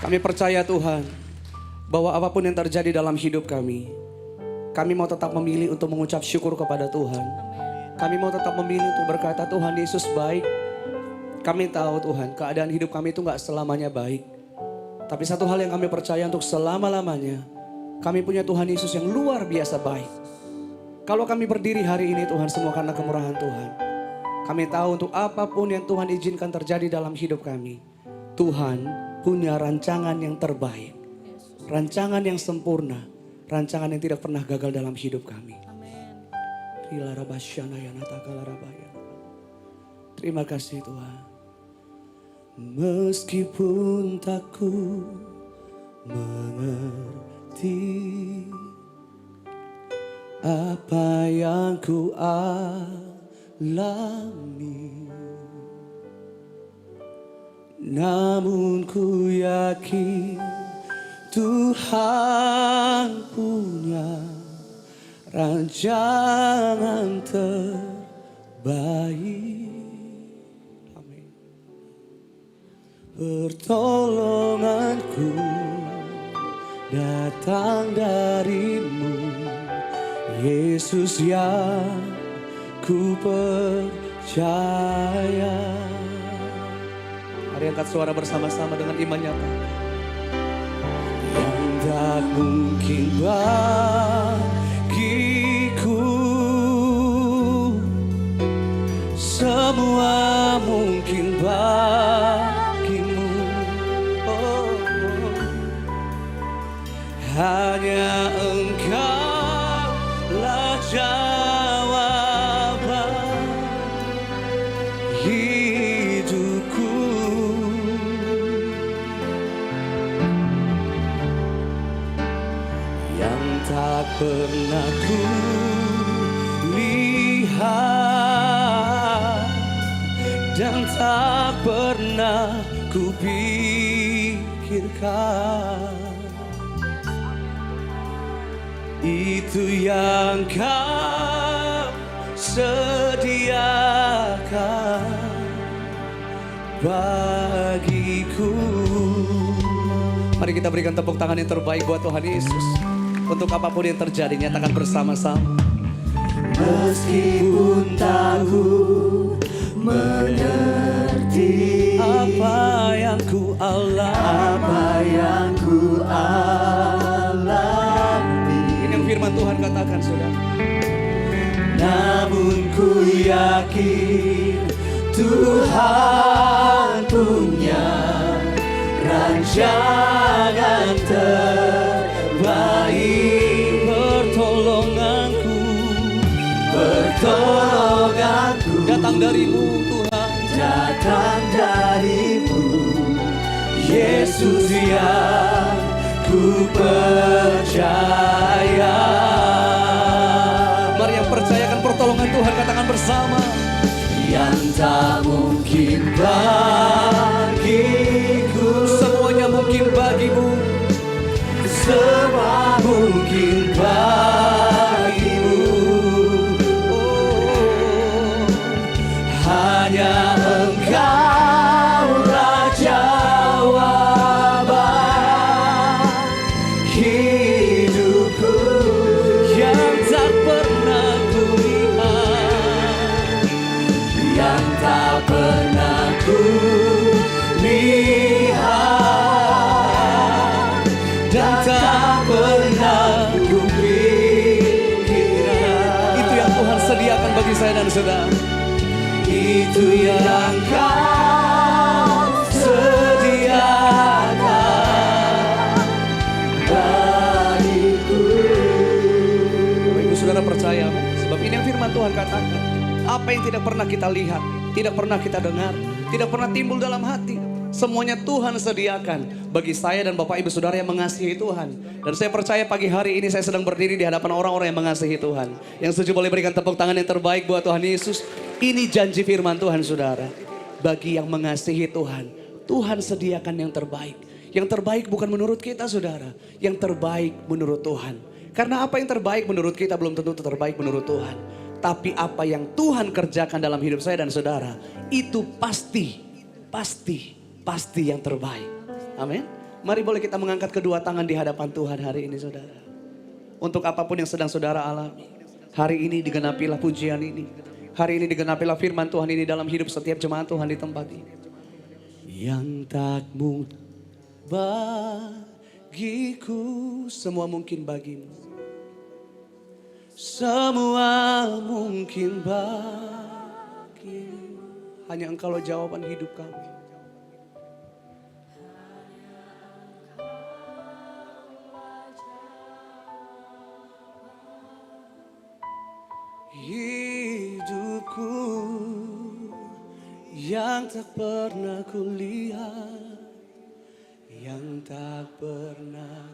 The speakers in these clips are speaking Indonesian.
Kami percaya Tuhan, bahwa apapun yang terjadi dalam hidup kami mau tetap memilih untuk mengucap syukur kepada Tuhan. Kami mau tetap memilih untuk berkata Tuhan Yesus baik. Kami tahu Tuhan, keadaan hidup kami itu gak selamanya baik. Tapi satu hal yang kami percaya untuk selama-lamanya, kami punya Tuhan Yesus yang luar biasa baik. Kalau kami berdiri hari ini Tuhan, semua karena kemurahan Tuhan. Kami tahu untuk apapun yang Tuhan izinkan terjadi dalam hidup kami, Tuhan punya rancangan yang terbaik. Rancangan yang sempurna. Rancangan yang tidak pernah gagal dalam hidup kami. Terima kasih Tuhan. Meskipun tak ku mengerti apa yang ku alami, namun ku yakin Tuhan punya rancangan terbaik. Amin. Pertolonganku datang darimu, Yesus yang ku percaya. Mari angkat suara bersama-sama dengan iman nyata. Yang tak mungkin bagiku, semua mungkin bagimu. Oh, oh. Hanya Engkaulah jawaban hidupku. Yang tak pernah ku lihat dan tak pernah ku pikirkan, itu yang Kau sediakan bagiku. Mari kita berikan tepuk tangan yang terbaik buat Tuhan Yesus. Untuk apapun yang terjadi, nyatakan bersama-sama. Meskipun tak ku mengerti apa yang ku alami, ini yang firman Tuhan katakan saudara. Namun ku yakin Tuhan punya rancangan terbaik. Pertolonganku datang darimu Tuhan, datang darimu, Yesus yang ku percaya. Mari yang percayakan pertolongan Tuhan, katakan bersama. Yang tak mungkin bagiku, semuanya mungkin bagimu. Semua mungkin bagimu. Oh, hanya Engkaulah jawaban hidupku. Yang tak pernah ku lihat, yang tak pernah ku lihat, dan tak pernah ku pikirkan. Itu yang Tuhan sediakan bagi saya dan saudara. Itu yang Kau sediakan bagiku. Ibu saudara percaya, sebab ini yang firman Tuhan katakan. Apa yang tidak pernah kita lihat, tidak pernah kita dengar, tidak pernah timbul dalam hati, semuanya Tuhan sediakan bagi saya dan Bapak Ibu Saudara yang mengasihi Tuhan. Dan saya percaya pagi hari ini saya sedang berdiri di hadapan orang-orang yang mengasihi Tuhan. Yang setuju boleh berikan tepuk tangan yang terbaik buat Tuhan Yesus. Ini janji firman Tuhan saudara. Bagi yang mengasihi Tuhan, Tuhan sediakan yang terbaik. Yang terbaik bukan menurut kita saudara, yang terbaik menurut Tuhan. Karena apa yang terbaik menurut kita belum tentu terbaik menurut Tuhan. Tapi apa yang Tuhan kerjakan dalam hidup saya dan saudara, itu pasti yang terbaik. Amin. Mari boleh kita mengangkat kedua tangan di hadapan Tuhan hari ini saudara. Untuk apapun yang sedang saudara alami. Hari ini digenapilah pujian ini. Hari ini digenapilah firman Tuhan ini dalam hidup setiap jemaat Tuhan di tempat ini. Yang tak mungkin bagiku, semua mungkin bagimu. Semua mungkin bagimu. Hanya Engkaulah jawaban hidup kami. Hidupku yang tak pernah kulihat, yang tak pernah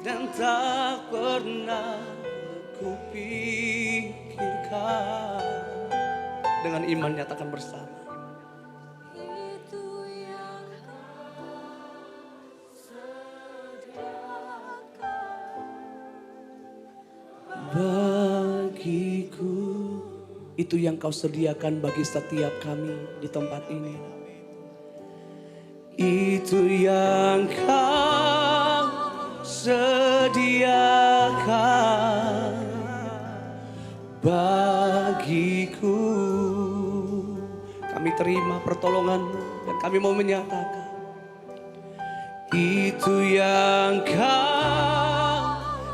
dan tak pernah kupikirkan. Dengan iman nyatakan bersama. Bagiku, itu yang kau sediakan bagi setiap kami di tempat ini. Itu yang kau sediakan bagiku. Kami terima pertolongan-Mu dan kami mau menyatakan itu yang kau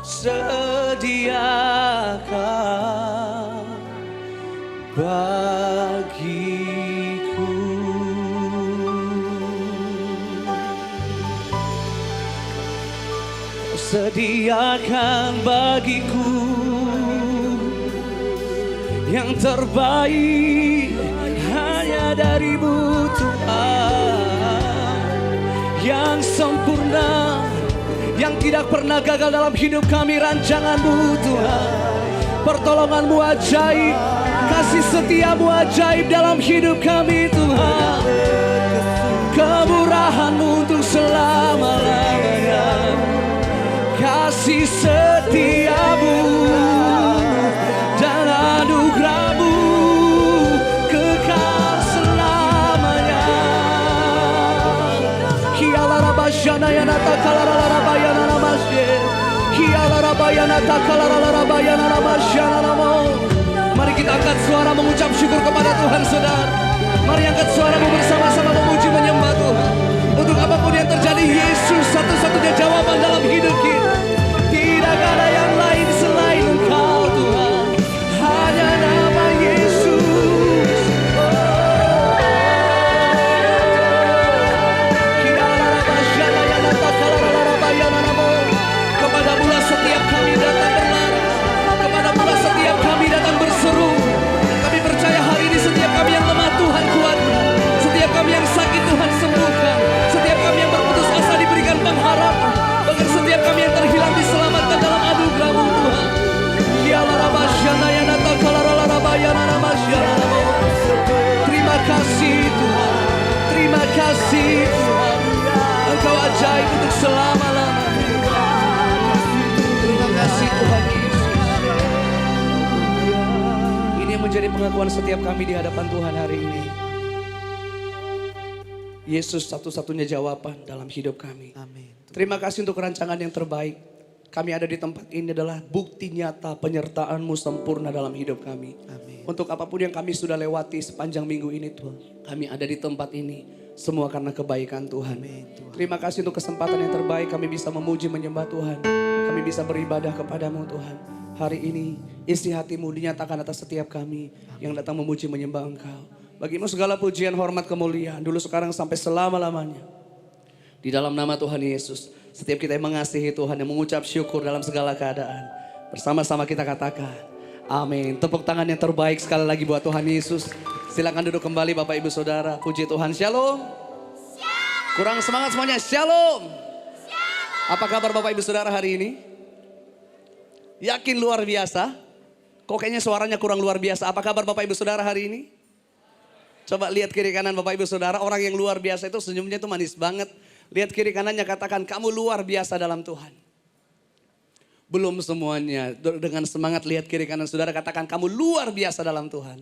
sediakan bagiku. Sediakan bagiku yang terbaik hanya dari-Mu Tuhan, yang sempurna, yang tidak pernah gagal dalam hidup kami. Rancangan-Mu Tuhan, pertolongan-Mu ajaib, kasih setia-Mu ajaib dalam hidup kami Tuhan. Kemurahan-Mu untuk selama-lamanya, kasih setia-Mu dan anugerah-Mu kekal selamanya. Hialarabashana yanata kalararabayana namasye. Hialarabaya takalalarabaya namashana namo. Mari kita angkat suara mengucap syukur kepada Tuhan saudara. Mari angkat suaramu bersama-sama memuji menyembah Tuhan. Untuk apapun yang terjadi, Yesus satu-satunya jawaban dalam hidup kita. Tidak ada yang lain selain Engkau Tuhan. Hanya nama Yesus. Kepadamu-lah setiap kami datang berlari, kepadamu-lah setiap kami datang berseru. Kami percaya hari ini setiap kami yang lemah Tuhan kuatkan, setiap kami yang sakit Tuhan sembuhkan, setiap kami yang berputus asa diberikan pengharapan, bahkan setiap kami yang terhilang diselamatkan dalam anugerah-Mu Tuhan. Terima kasih Tuhan, terima kasih Tuhan. Engkau ajaib untuk selama-lamanya. Terima kasih Tuhan Yesus. Ini yang menjadi pengakuan setiap kami di hadapan Tuhan hari ini. Yesus satu-satunya jawaban dalam hidup kami. Amin. Terima kasih untuk rancangan yang terbaik. Kami ada di tempat ini adalah bukti nyata penyertaan-Mu sempurna dalam hidup kami. Amin. Untuk apapun yang kami sudah lewati sepanjang minggu ini Tuhan. Kami ada di tempat ini. Semua karena kebaikan Tuhan. Amin, Tuhan. Terima kasih untuk kesempatan yang terbaik. Kami bisa memuji menyembah Tuhan. Kami bisa beribadah kepada-Mu Tuhan. Hari ini isi hati-Mu dinyatakan atas setiap kami. Yang datang memuji menyembah Engkau. Bagimu segala pujian, hormat, kemuliaan. Dulu, sekarang, sampai selama-lamanya. Di dalam nama Tuhan Yesus. Setiap kita yang mengasihi Tuhan, yang mengucap syukur dalam segala keadaan. Bersama-sama kita katakan, amin. Tepuk tangan yang terbaik sekali lagi buat Tuhan Yesus. Silakan duduk kembali Bapak Ibu Saudara. Puji Tuhan, shalom. Kurang semangat semuanya, shalom. Apa kabar Bapak Ibu Saudara hari ini? Yakin luar biasa? Kok kayaknya suaranya kurang luar biasa. Apa kabar Bapak Ibu Saudara hari ini? Coba lihat kiri kanan Bapak Ibu Saudara. Orang yang luar biasa itu senyumnya itu manis banget. Lihat kiri kanannya, katakan kamu luar biasa dalam Tuhan. Belum semuanya. Dengan semangat lihat kiri kanan saudara, katakan kamu luar biasa dalam Tuhan.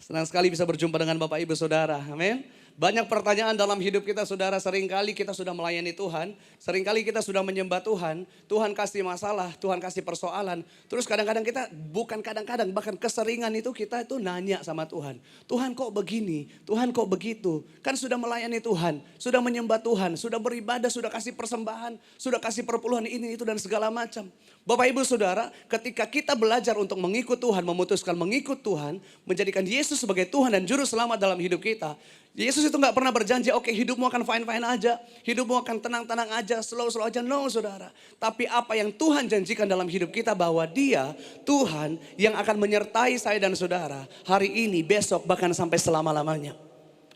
Senang sekali bisa berjumpa dengan Bapak Ibu Saudara. Amin. Banyak pertanyaan dalam hidup kita saudara. Seringkali kita sudah melayani Tuhan. Seringkali kita sudah menyembah Tuhan. Tuhan kasih masalah, Tuhan kasih persoalan. Terus kadang-kadang kita, bukan kadang-kadang, bahkan keseringan itu kita itu nanya sama Tuhan. Tuhan kok begini, Tuhan kok begitu. Kan sudah melayani Tuhan, sudah menyembah Tuhan, sudah beribadah, sudah kasih persembahan, sudah kasih perpuluhan ini, itu dan segala macam. Bapak Ibu Saudara, ketika kita belajar untuk mengikut Tuhan, memutuskan mengikut Tuhan, menjadikan Yesus sebagai Tuhan dan Juru Selamat dalam hidup kita. Yesus itu gak pernah berjanji, oke, hidupmu akan fine-fine aja. Hidupmu akan tenang-tenang aja, slow-slow aja. No saudara. Tapi apa yang Tuhan janjikan dalam hidup kita bahwa Dia, Tuhan yang akan menyertai saya dan saudara. Hari ini, besok, bahkan sampai selama-lamanya.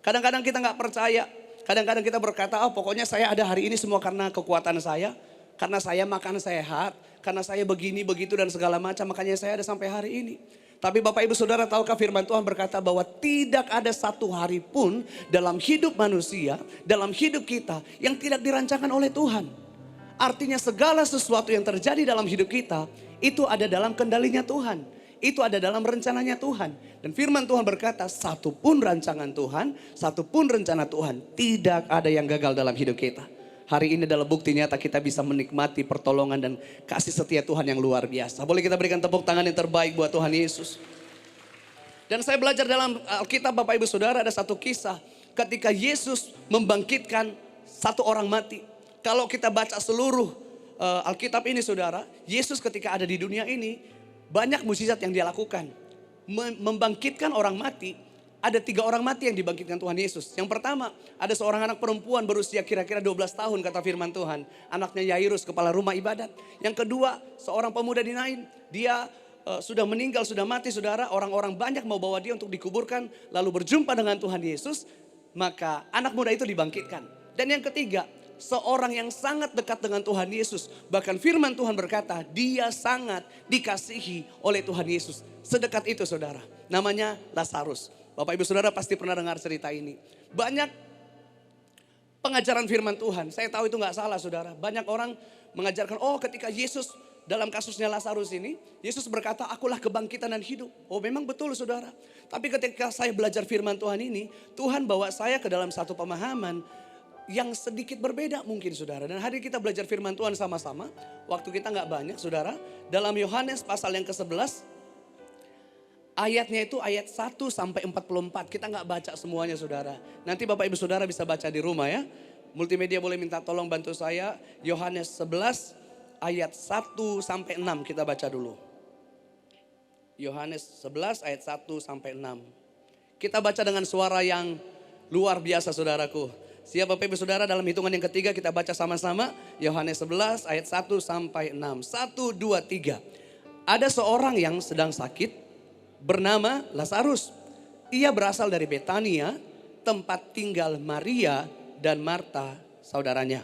Kadang-kadang kita gak percaya. Kadang-kadang kita berkata, oh pokoknya saya ada hari ini semua karena kekuatan saya. Karena saya makan sehat. Karena saya begini, begitu dan segala macam. Makanya saya ada sampai hari ini. Tapi Bapak Ibu Saudara tahukah firman Tuhan berkata bahwa tidak ada satu hari pun dalam hidup manusia, dalam hidup kita yang tidak dirancangkan oleh Tuhan. Artinya segala sesuatu yang terjadi dalam hidup kita itu ada dalam kendalinya Tuhan. Itu ada dalam rencananya Tuhan. Dan firman Tuhan berkata satu pun rancangan Tuhan, satu pun rencana Tuhan tidak ada yang gagal dalam hidup kita. Hari ini adalah bukti nyata kita bisa menikmati pertolongan dan kasih setia Tuhan yang luar biasa. Boleh kita berikan tepuk tangan yang terbaik buat Tuhan Yesus. Dan saya belajar dalam Alkitab Bapak Ibu Saudara ada satu kisah. Ketika Yesus membangkitkan satu orang mati. Kalau kita baca seluruh Alkitab ini saudara. Yesus ketika ada di dunia ini banyak mukjizat yang dia lakukan. Membangkitkan orang mati. Ada 3 orang mati yang dibangkitkan Tuhan Yesus. Yang pertama, ada seorang anak perempuan berusia kira-kira 12 tahun kata firman Tuhan. Anaknya Yairus, kepala rumah ibadat. Yang kedua, seorang pemuda di Nain. Dia sudah meninggal, sudah mati saudara. Orang-orang banyak mau bawa dia untuk dikuburkan. Lalu berjumpa dengan Tuhan Yesus. Maka anak muda itu dibangkitkan. Dan yang ketiga, seorang yang sangat dekat dengan Tuhan Yesus. Bahkan firman Tuhan berkata, dia sangat dikasihi oleh Tuhan Yesus. Sedekat itu saudara. Namanya Lazarus. Bapak Ibu Saudara pasti pernah dengar cerita ini. Banyak pengajaran firman Tuhan. Saya tahu itu gak salah saudara. Banyak orang mengajarkan, oh ketika Yesus dalam kasusnya Lazarus ini. Yesus berkata, akulah kebangkitan dan hidup. Oh memang betul saudara. Tapi ketika saya belajar firman Tuhan ini. Tuhan bawa saya ke dalam satu pemahaman yang sedikit berbeda mungkin saudara. Dan hari kita belajar firman Tuhan sama-sama. Waktu kita gak banyak saudara. Dalam Yohanes pasal yang ke-11. Ayatnya itu ayat 1 sampai 44. Kita nggak baca semuanya saudara. Nanti Bapak Ibu Saudara bisa baca di rumah ya. Multimedia boleh minta tolong bantu saya. Yohanes 11 ayat 1 sampai 6 kita baca dulu. Yohanes 11 ayat 1 sampai 6. Kita baca dengan suara yang luar biasa saudaraku. Siap Bapak Ibu Saudara, dalam hitungan yang ketiga kita baca sama-sama. Yohanes 11 ayat 1 sampai 6. 1, 2, 3. Ada seorang yang sedang sakit. Bernama Lazarus. Ia berasal dari Betania, tempat tinggal Maria dan Marta saudaranya.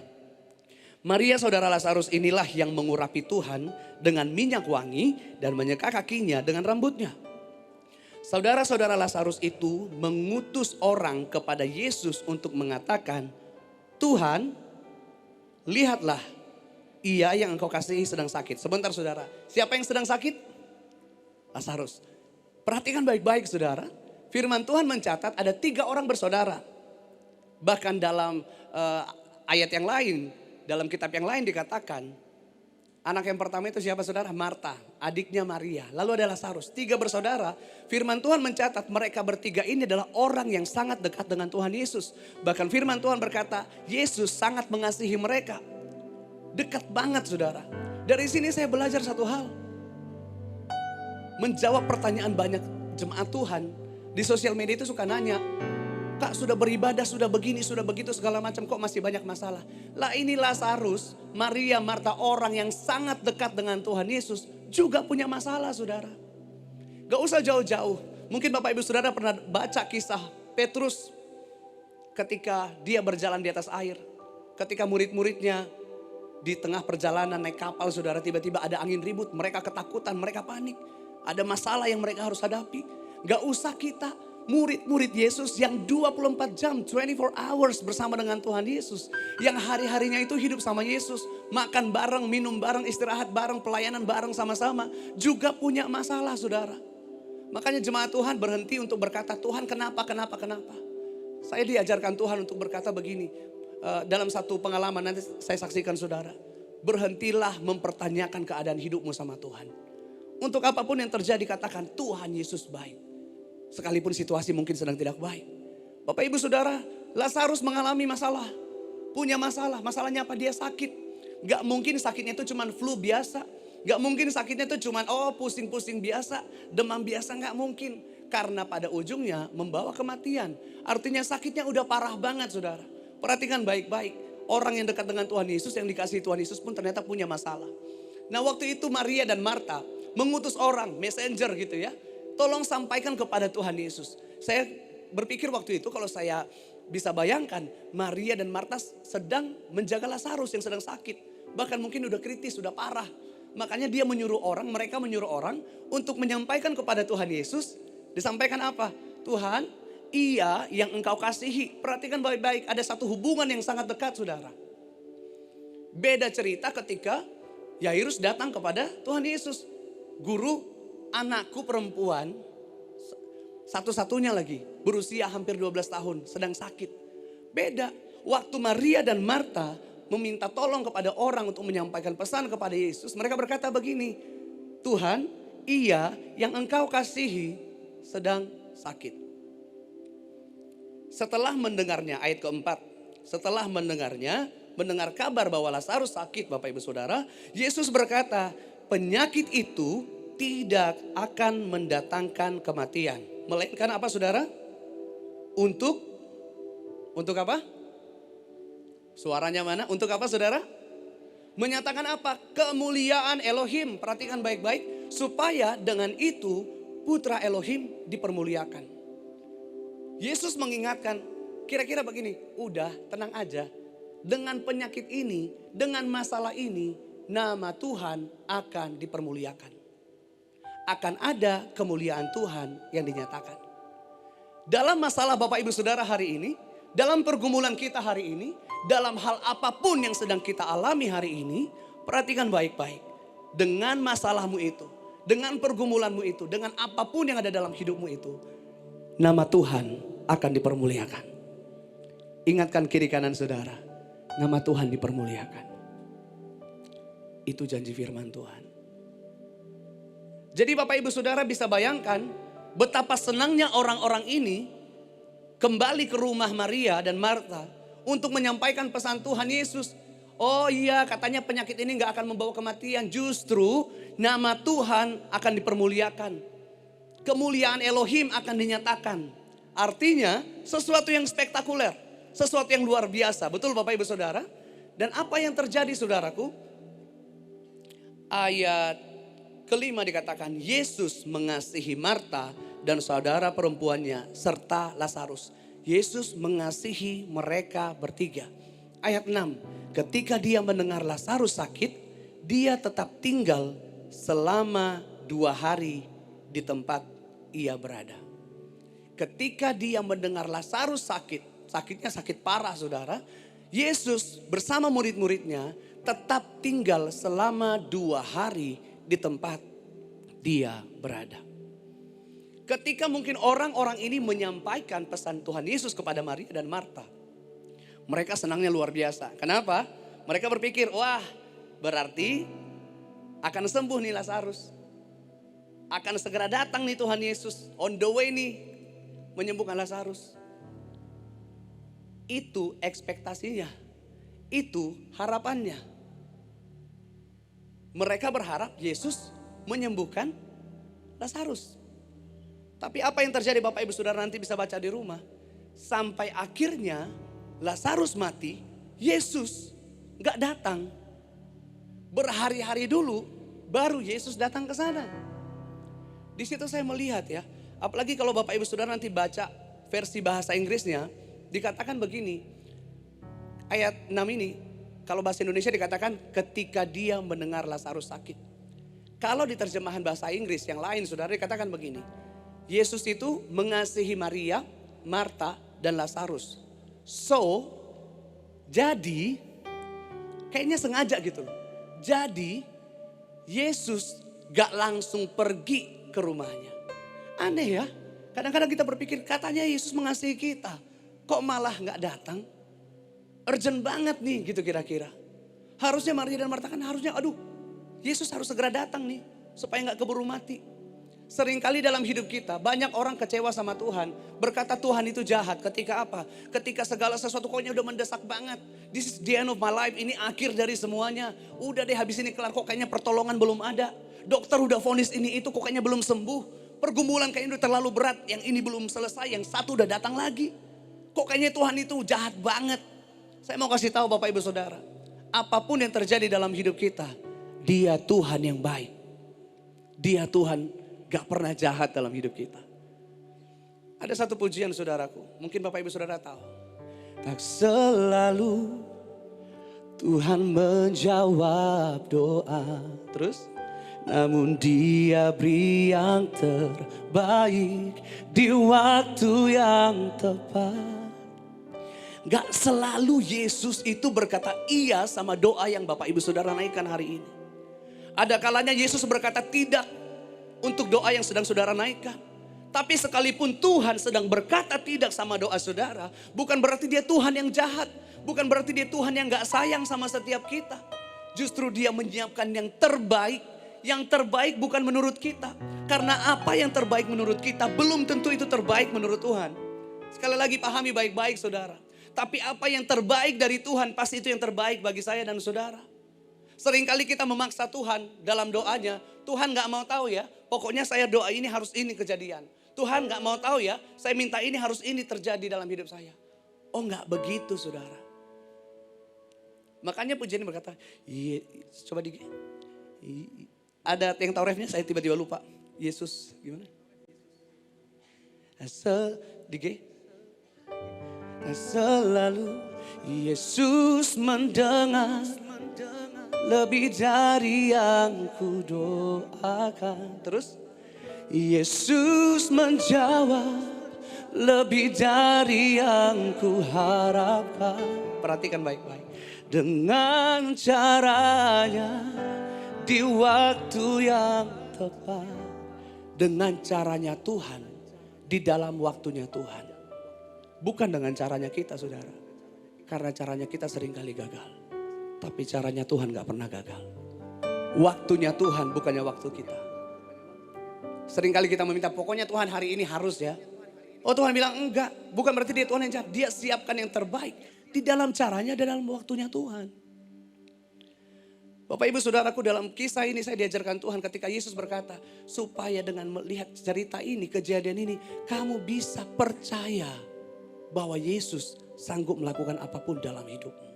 Maria saudara Lazarus inilah yang mengurapi Tuhan dengan minyak wangi dan menyeka kakinya dengan rambutnya. Saudara-saudara Lazarus itu mengutus orang kepada Yesus untuk mengatakan, Tuhan, lihatlah, ia yang engkau kasihi sedang sakit. Sebentar saudara, siapa yang sedang sakit? Lazarus. Perhatikan baik-baik saudara. Firman Tuhan mencatat ada 3 orang bersaudara. Bahkan dalam ayat yang lain, dalam kitab yang lain dikatakan. Anak yang pertama itu siapa saudara? Marta, adiknya Maria. Lalu ada Lazarus, 3 bersaudara. Firman Tuhan mencatat mereka bertiga ini adalah orang yang sangat dekat dengan Tuhan Yesus. Bahkan firman Tuhan berkata, Yesus sangat mengasihi mereka. Dekat banget saudara. Dari sini saya belajar satu hal. Menjawab pertanyaan banyak jemaat Tuhan di sosial media itu suka nanya, Kak sudah beribadah, sudah begini, sudah begitu segala macam kok masih banyak masalah. Lah ini Lazarus, Maria, Marta orang yang sangat dekat dengan Tuhan Yesus juga punya masalah saudara. Gak usah jauh-jauh. Mungkin Bapak Ibu Saudara pernah baca kisah Petrus ketika dia berjalan di atas air. Ketika murid-muridnya di tengah perjalanan naik kapal saudara tiba-tiba ada angin ribut. Mereka ketakutan, mereka panik. Ada masalah yang mereka harus hadapi. Gak usah kita murid-murid Yesus yang 24 jam, 24 hours bersama dengan Tuhan Yesus. Yang hari-harinya itu hidup sama Yesus. Makan bareng, minum bareng, istirahat bareng, pelayanan bareng sama-sama. Juga punya masalah saudara. Makanya jemaat Tuhan berhenti untuk berkata, Tuhan kenapa. Saya diajarkan Tuhan untuk berkata begini. Dalam satu pengalaman nanti saya saksikan saudara. Berhentilah mempertanyakan keadaan hidupmu sama Tuhan. Untuk apapun yang terjadi katakan Tuhan Yesus baik. Sekalipun situasi mungkin sedang tidak baik. Bapak ibu saudara, Lazarus mengalami masalah. Punya masalah, masalahnya apa? Dia sakit. Gak mungkin sakitnya itu cuma flu biasa. Gak mungkin sakitnya itu cuma pusing-pusing biasa. Demam biasa, gak mungkin. Karena pada ujungnya membawa kematian. Artinya sakitnya udah parah banget saudara. Perhatikan baik-baik. Orang yang dekat dengan Tuhan Yesus, yang dikasihi Tuhan Yesus pun ternyata punya masalah. Nah waktu itu Maria dan Marta mengutus orang, messenger gitu ya. Tolong sampaikan kepada Tuhan Yesus. Saya berpikir waktu itu kalau saya bisa bayangkan. Maria dan Marta sedang menjaga Lazarus yang sedang sakit. Bahkan mungkin udah kritis, udah parah. Makanya mereka menyuruh orang untuk menyampaikan kepada Tuhan Yesus. Disampaikan apa? Tuhan, Ia yang engkau kasihi. Perhatikan baik-baik, ada satu hubungan yang sangat dekat saudara. Beda cerita ketika Yairus datang kepada Tuhan Yesus. Guru, anakku perempuan, satu-satunya lagi, berusia hampir 12 tahun, sedang sakit. Beda, waktu Maria dan Marta meminta tolong kepada orang untuk menyampaikan pesan kepada Yesus. Mereka berkata begini, Tuhan, Ia yang engkau kasihi sedang sakit. Setelah mendengarnya, ayat keempat. Setelah mendengar kabar bahwa Lazarus sakit Bapak Ibu Saudara. Yesus berkata, penyakit itu tidak akan mendatangkan kematian. Melainkan apa saudara? Untuk apa? Suaranya mana? Untuk apa saudara? Menyatakan apa? Kemuliaan Elohim. Perhatikan baik-baik. Supaya dengan itu putra Elohim dipermuliakan. Yesus mengingatkan, kira-kira begini, udah tenang aja. Dengan penyakit ini, dengan masalah ini, nama Tuhan akan dipermuliakan. Akan ada kemuliaan Tuhan yang dinyatakan. Dalam masalah Bapak Ibu Saudara hari ini, dalam pergumulan kita hari ini, dalam hal apapun yang sedang kita alami hari ini, perhatikan baik-baik. Dengan masalahmu itu, dengan pergumulanmu itu, dengan apapun yang ada dalam hidupmu itu, nama Tuhan akan dipermuliakan. Ingatkan kiri kanan saudara, nama Tuhan dipermuliakan. Itu janji firman Tuhan. Jadi Bapak Ibu Saudara bisa bayangkan betapa senangnya orang-orang ini kembali ke rumah Maria dan Marta untuk menyampaikan pesan Tuhan Yesus. Oh iya, katanya penyakit ini gak akan membawa kematian. Justru nama Tuhan akan dipermuliakan. Kemuliaan Elohim akan dinyatakan. Artinya sesuatu yang spektakuler. Sesuatu yang luar biasa. Betul Bapak Ibu Saudara? Dan apa yang terjadi saudaraku? Ayat kelima dikatakan Yesus mengasihi Marta dan saudara perempuannya serta Lazarus. Yesus mengasihi mereka bertiga. Ayat 6. Ketika dia mendengar Lazarus sakit, dia tetap tinggal selama 2 hari di tempat ia berada. Ketika dia mendengar Lazarus sakit, sakitnya sakit parah saudara. Yesus bersama murid-muridnya tetap tinggal selama 2 hari di tempat dia berada. Ketika mungkin orang-orang ini menyampaikan pesan Tuhan Yesus kepada Maria dan Marta. Mereka senangnya luar biasa. Kenapa? Mereka berpikir, wah berarti akan sembuh nih Lazarus. Akan segera datang nih Tuhan Yesus. On the way nih menyembuhkan Lazarus. Itu ekspektasinya. Itu harapannya. Mereka berharap Yesus menyembuhkan Lazarus. Tapi apa yang terjadi Bapak Ibu Saudara nanti bisa baca di rumah. Sampai akhirnya Lazarus mati, Yesus gak datang. Berhari-hari dulu baru Yesus datang ke sana. Di situ saya melihat ya, apalagi kalau Bapak Ibu Saudara nanti baca versi bahasa Inggrisnya, dikatakan begini. Ayat 6 ini, kalau bahasa Indonesia dikatakan ketika dia mendengar Lazarus sakit. Kalau di terjemahan bahasa Inggris yang lain saudara dikatakan begini. Yesus itu mengasihi Maria, Marta, dan Lazarus. So, jadi, kayaknya sengaja gitu. Jadi, Yesus gak langsung pergi ke rumahnya. Aneh ya. Kadang-kadang kita berpikir katanya Yesus mengasihi kita. Kok malah gak datang? Urgent banget nih gitu kira-kira. Harusnya Maria dan Marta kan harusnya aduh Yesus harus segera datang nih. Supaya gak keburu mati. Seringkali dalam hidup kita banyak orang kecewa sama Tuhan. Berkata Tuhan itu jahat ketika apa? Ketika segala sesuatu pokoknya udah mendesak banget. This is the end of my life. Ini akhir dari semuanya. Udah deh habis ini kelar kok kayaknya pertolongan belum ada. Dokter udah vonis ini itu kok kayaknya belum sembuh. Pergumulan kayaknya udah terlalu berat. Yang ini belum selesai. Yang satu udah datang lagi. Kok kayaknya Tuhan itu jahat banget. Saya mau kasih tahu Bapak Ibu Saudara. Apapun yang terjadi dalam hidup kita. Dia Tuhan yang baik. Dia Tuhan gak pernah jahat dalam hidup kita. Ada satu pujian saudaraku. Mungkin Bapak Ibu Saudara tahu. Tak selalu Tuhan menjawab doa. Terus? Namun Dia beri yang terbaik di waktu yang tepat. Gak selalu Yesus itu berkata iya sama doa yang Bapak Ibu Saudara naikkan hari ini. Ada kalanya Yesus berkata tidak untuk doa yang sedang saudara naikkan. Tapi sekalipun Tuhan sedang berkata tidak sama doa saudara, bukan berarti Dia Tuhan yang jahat. Bukan berarti Dia Tuhan yang gak sayang sama setiap kita. Justru Dia menyiapkan yang terbaik. Yang terbaik bukan menurut kita. Karena apa yang terbaik menurut kita belum tentu itu terbaik menurut Tuhan. Sekali lagi pahami baik-baik saudara. Tapi apa yang terbaik dari Tuhan pasti itu yang terbaik bagi saya dan saudara. Seringkali kita memaksa Tuhan dalam doanya. Tuhan gak mau tahu ya. Pokoknya saya doa ini harus ini kejadian. Tuhan gak mau tahu ya. Saya minta ini harus ini terjadi dalam hidup saya. Oh gak begitu saudara. Makanya pujian ini berkata. Coba ada yang tahu refnya saya tiba-tiba lupa. Yesus gimana? Selalu Yesus mendengar lebih dari yang ku doakan. Terus Yesus menjawab lebih dari yang ku harapkan. Perhatikan baik-baik. Dengan caranya di waktu yang tepat. Dengan caranya Tuhan di dalam waktunya Tuhan. Bukan dengan caranya kita saudara. Karena caranya kita seringkali gagal. Tapi caranya Tuhan gak pernah gagal. Waktunya Tuhan bukannya waktu kita. Seringkali kita meminta pokoknya Tuhan hari ini harus ya. Oh Tuhan bilang enggak. Bukan berarti Dia Tuhan yang jahat. Dia siapkan yang terbaik. Di dalam caranya dan dalam waktunya Tuhan. Bapak Ibu Saudaraku dalam kisah ini saya diajarkan Tuhan ketika Yesus berkata. Supaya dengan melihat cerita ini, kejadian ini. Kamu bisa percaya bahwa Yesus sanggup melakukan apapun dalam hidupmu.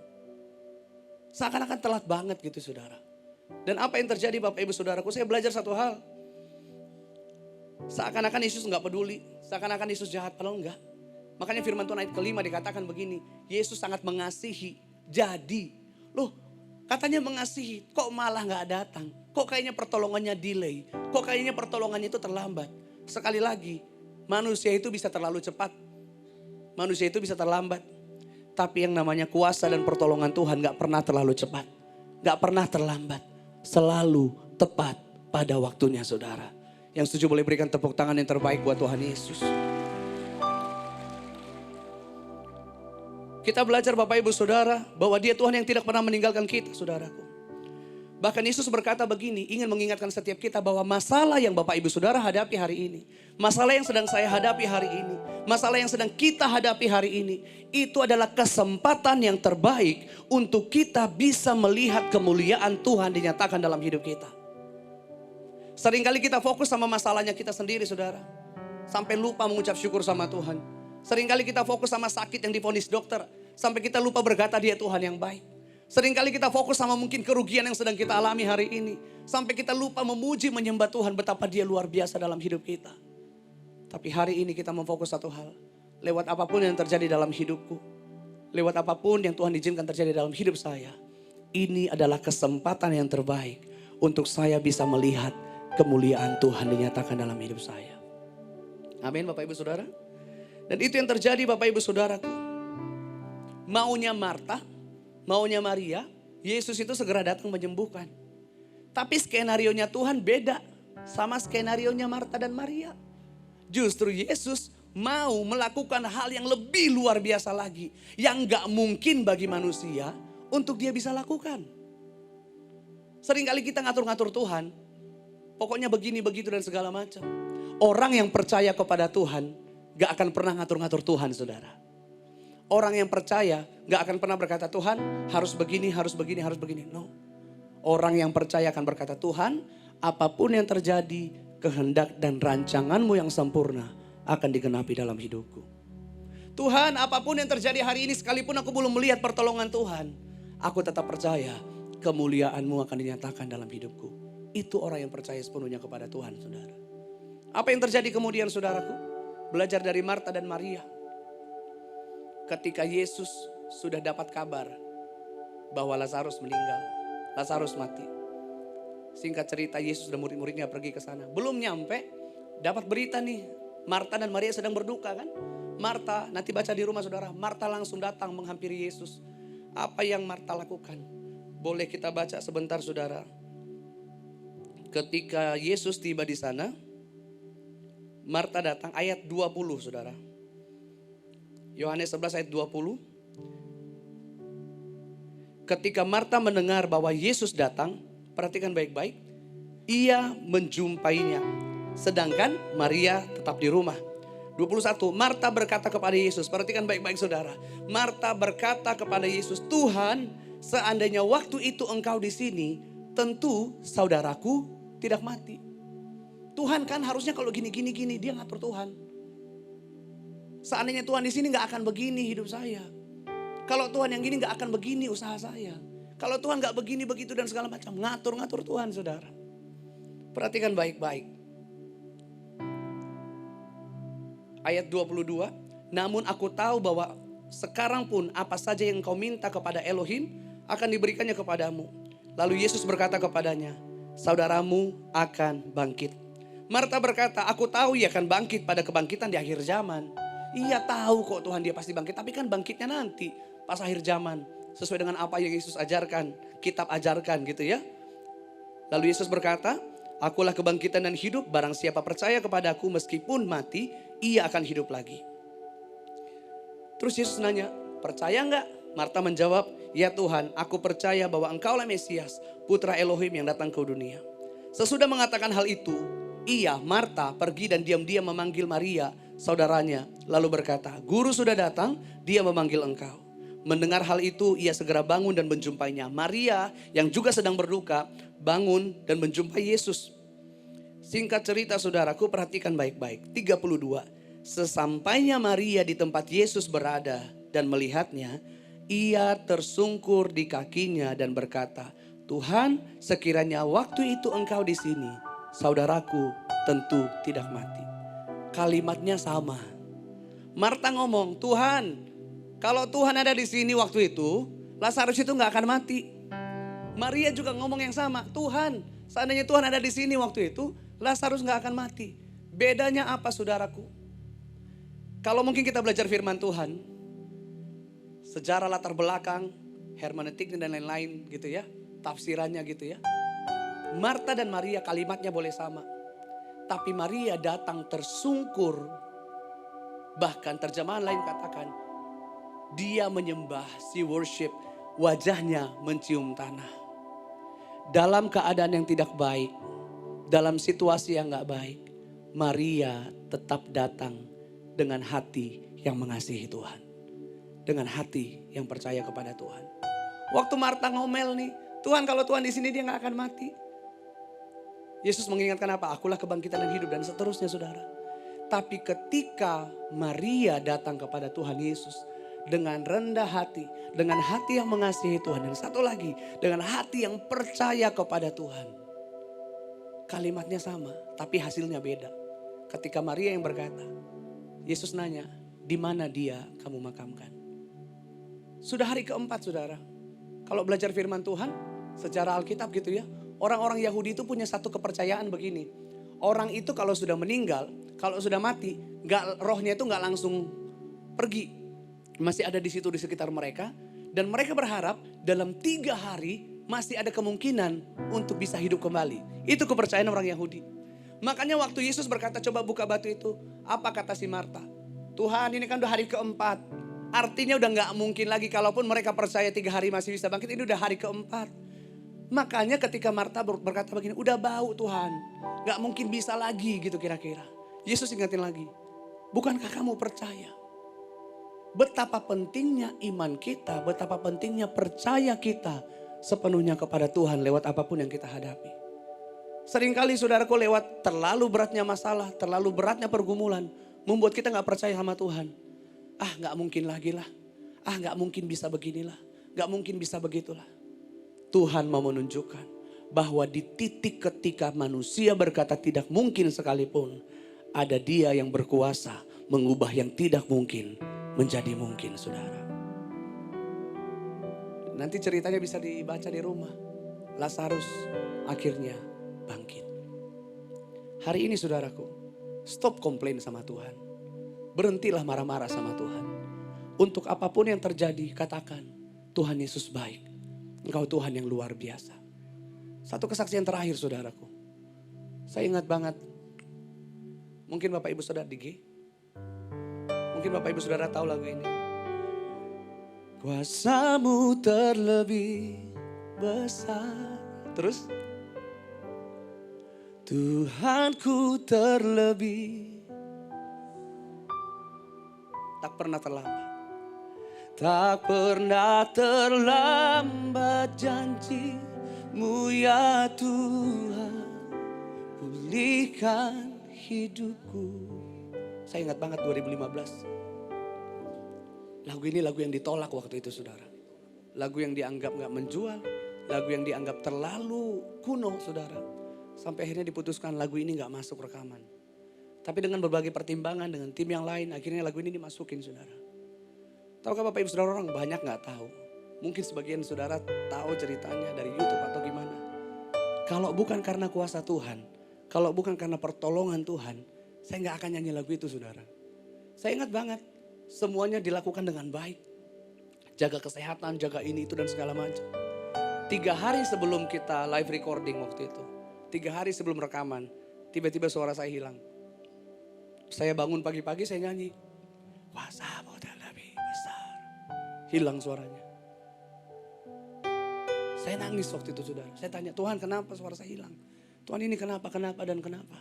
Seakan-akan telat banget gitu saudara. Dan apa yang terjadi Bapak Ibu Saudaraku, saya belajar satu hal. Seakan-akan Yesus gak peduli, seakan-akan Yesus jahat, padahal enggak. Makanya firman Tuhan ayat kelima dikatakan begini, Yesus sangat mengasihi, jadi. Loh katanya mengasihi, kok malah gak datang? Kok kayaknya pertolongannya delay? Kok kayaknya pertolongannya itu terlambat? Sekali lagi, manusia itu bisa terlalu cepat. Manusia itu bisa terlambat. Tapi yang namanya kuasa dan pertolongan Tuhan gak pernah terlalu cepat. Gak pernah terlambat. Selalu tepat pada waktunya saudara. Yang setuju boleh berikan tepuk tangan yang terbaik buat Tuhan Yesus. Kita belajar Bapak Ibu Saudara bahwa Dia Tuhan yang tidak pernah meninggalkan kita saudaraku. Bahkan Yesus berkata begini, ingin mengingatkan setiap kita bahwa masalah yang Bapak Ibu Saudara hadapi hari ini. Masalah yang sedang saya hadapi hari ini. Masalah yang sedang kita hadapi hari ini. Itu adalah kesempatan yang terbaik untuk kita bisa melihat kemuliaan Tuhan dinyatakan dalam hidup kita. Seringkali kita fokus sama masalahnya kita sendiri saudara. Sampai lupa mengucap syukur sama Tuhan. Seringkali kita fokus sama sakit yang divonis dokter. Sampai kita lupa berkata Dia Tuhan yang baik. Seringkali kita fokus sama mungkin kerugian yang sedang kita alami hari ini. Sampai kita lupa memuji menyembah Tuhan betapa Dia luar biasa dalam hidup kita. Tapi hari ini kita memfokus satu hal. Lewat apapun yang terjadi dalam hidupku. Lewat apapun yang Tuhan izinkan terjadi dalam hidup saya. Ini adalah kesempatan yang terbaik. Untuk saya bisa melihat kemuliaan Tuhan dinyatakan dalam hidup saya. Amin Bapak Ibu Saudara. Dan itu yang terjadi Bapak Ibu Saudaraku. Maunya Marta, maunya Maria, Yesus itu segera datang menyembuhkan. Tapi skenarionya Tuhan beda sama skenarionya Marta dan Maria. Justru Yesus mau melakukan hal yang lebih luar biasa lagi. Yang gak mungkin bagi manusia untuk dia bisa lakukan. Seringkali kita ngatur-ngatur Tuhan. Pokoknya begini, begitu dan segala macam. Orang yang percaya kepada Tuhan gak akan pernah ngatur-ngatur Tuhan, saudara. Orang yang percaya gak akan pernah berkata, Tuhan harus begini, harus begini, harus begini. No. Orang yang percaya akan berkata, Tuhan apapun yang terjadi, kehendak dan rancanganmu yang sempurna akan digenapi dalam hidupku. Tuhan apapun yang terjadi hari ini, sekalipun aku belum melihat pertolongan Tuhan, aku tetap percaya kemuliaanmu akan dinyatakan dalam hidupku. Itu orang yang percaya sepenuhnya kepada Tuhan, saudara. Apa yang terjadi kemudian, saudaraku? Belajar dari Marta dan Maria. Ketika Yesus sudah dapat kabar bahwa Lazarus meninggal, Lazarus mati. Singkat cerita, Yesus dan murid-muridnya pergi ke sana. Belum nyampe, dapat berita nih, Marta dan Maria sedang berduka kan? Marta, nanti baca di rumah saudara, Marta langsung datang menghampiri Yesus. Apa yang Marta lakukan? Boleh kita baca sebentar, saudara. Ketika Yesus tiba di sana, Marta datang, ayat 20, saudara. Yohanes 11 ayat 20. Ketika Marta mendengar bahwa Yesus datang, perhatikan baik-baik, ia menjumpainya. Sedangkan Maria tetap di rumah. 21, Marta berkata kepada Yesus, perhatikan baik-baik saudara. Marta berkata kepada Yesus, Tuhan, seandainya waktu itu engkau di sini, tentu saudaraku tidak mati. Tuhan kan harusnya kalau gini-gini dia ngatur Tuhan. Seandainya Tuhan di sini gak akan begini hidup saya. Kalau Tuhan yang gini gak akan begini usaha saya. Kalau Tuhan gak begini begitu dan segala macam. Ngatur-ngatur Tuhan, saudara. Perhatikan baik-baik. Ayat 22, namun aku tahu bahwa sekarang pun apa saja yang kau minta kepada Elohim akan diberikannya kepadamu. Lalu Yesus berkata kepadanya, saudaramu akan bangkit. Marta berkata, aku tahu ia akan bangkit pada kebangkitan di akhir zaman. Ia tahu kok Tuhan dia pasti bangkit, tapi kan bangkitnya nanti pas akhir zaman. Sesuai dengan apa yang Yesus ajarkan, kitab ajarkan gitu ya. Lalu Yesus berkata, akulah kebangkitan dan hidup, barang siapa percaya kepadaku meskipun mati, ia akan hidup lagi. Terus Yesus nanya, percaya enggak? Marta menjawab, ya Tuhan, aku percaya bahwa engkaulah Mesias, putra Elohim yang datang ke dunia. Sesudah mengatakan hal itu, ia, Marta, pergi dan diam-diam memanggil Maria, saudaranya. Lalu berkata, guru sudah datang, dia memanggil engkau. Mendengar hal itu, ia segera bangun dan menjumpainya. Maria yang juga sedang berduka, bangun dan menjumpai Yesus. Singkat cerita saudaraku, perhatikan baik-baik. 32. Sesampainya Maria di tempat Yesus berada dan melihatnya, ia tersungkur di kakinya dan berkata, Tuhan, sekiranya waktu itu engkau di sini, saudaraku tentu tidak mati. Kalimatnya sama. Marta ngomong, Tuhan, kalau Tuhan ada di sini waktu itu, Lazarus itu gak akan mati. Maria juga ngomong yang sama, Tuhan, seandainya Tuhan ada di sini waktu itu, Lazarus gak akan mati. Bedanya apa saudaraku? Kalau mungkin kita belajar firman Tuhan, sejarah latar belakang, hermeneutiknya dan lain-lain gitu ya, tafsirannya gitu ya. Marta dan Maria kalimatnya boleh sama. Tapi Maria datang tersungkur. Bahkan terjemahan lain katakan, dia menyembah, she worship, wajahnya mencium tanah. Dalam keadaan yang tidak baik, dalam situasi yang gak baik, Maria tetap datang dengan hati yang mengasihi Tuhan. Dengan hati yang percaya kepada Tuhan. Waktu Marta ngomel nih, Tuhan kalau Tuhan di sini dia gak akan mati. Yesus mengingatkan apa? Akulah kebangkitan dan hidup dan seterusnya saudara. Tapi ketika Maria datang kepada Tuhan Yesus dengan rendah hati, dengan hati yang mengasihi Tuhan. Dan satu lagi, dengan hati yang percaya kepada Tuhan. Kalimatnya sama, tapi hasilnya beda. Ketika Maria yang berkata, Yesus nanya, di mana dia kamu makamkan? Sudah hari keempat saudara. Kalau belajar firman Tuhan, sejarah Alkitab gitu ya. Orang-orang Yahudi itu punya satu kepercayaan begini. Orang itu kalau sudah meninggal, kalau sudah mati, rohnya itu gak langsung pergi. Masih ada di situ di sekitar mereka. Dan mereka berharap dalam 3 hari masih ada kemungkinan untuk bisa hidup kembali. Itu kepercayaan orang Yahudi. Makanya waktu Yesus berkata coba buka batu itu. Apa kata si Marta? Tuhan ini kan udah hari keempat. Artinya udah gak mungkin lagi. Kalaupun mereka percaya 3 hari masih bisa bangkit. Ini udah hari keempat. Makanya ketika Marta berkata begini. Udah bau Tuhan. Gak mungkin bisa lagi gitu kira-kira. Yesus ingatin lagi. Bukankah kamu percaya? Betapa pentingnya iman kita. Betapa pentingnya percaya kita. Sepenuhnya kepada Tuhan lewat apapun yang kita hadapi. Seringkali saudaraku lewat terlalu beratnya masalah, terlalu beratnya pergumulan. Membuat kita gak percaya sama Tuhan. Ah gak mungkin lagi lah. Ah gak mungkin bisa beginilah. Gak mungkin bisa begitulah. Tuhan mau menunjukkan bahwa di titik ketika manusia berkata tidak mungkin sekalipun. Ada Dia yang berkuasa mengubah yang tidak mungkin menjadi mungkin saudara. Nanti ceritanya bisa dibaca di rumah. Lazarus akhirnya bangkit. Hari ini saudaraku, stop komplain sama Tuhan. Berhentilah marah-marah sama Tuhan. Untuk apapun yang terjadi, katakan, Tuhan Yesus baik. Engkau Tuhan yang luar biasa. Satu kesaksian terakhir saudaraku. Saya ingat banget. Mungkin Bapak Ibu Saudara di G. Mungkin Bapak Ibu Saudara tahu lagu ini. Kuasamu terlebih besar. Terus? Tuhanku terlebih. Tak pernah terlambat. Tak pernah terlambat janji-Mu ya Tuhan. Pulihkan hidupku. Saya ingat banget 2015. Lagu ini lagu yang ditolak waktu itu saudara. Lagu yang dianggap gak menjual. Lagu yang dianggap terlalu kuno saudara. Sampai akhirnya diputuskan lagu ini gak masuk rekaman. Tapi dengan berbagai pertimbangan dengan tim yang lain. Akhirnya lagu ini dimasukin saudara. Tahukah Bapak Ibu Saudara, orang banyak gak tahu. Mungkin sebagian saudara tahu ceritanya dari YouTube atau gimana. Kalau bukan karena kuasa Tuhan. Kalau bukan karena pertolongan Tuhan. Saya gak akan nyanyi lagu itu saudara. Saya ingat banget. Semuanya dilakukan dengan baik. Jaga kesehatan, jaga ini itu dan segala macam. 3 hari sebelum kita live recording waktu itu. 3 hari sebelum rekaman, tiba-tiba suara saya hilang. Saya bangun pagi-pagi saya nyanyi. Kuasamu terlebih besar. Hilang suaranya. Saya nangis waktu itu saudara. Saya tanya Tuhan kenapa suara saya hilang. Tuhan ini kenapa dan kenapa.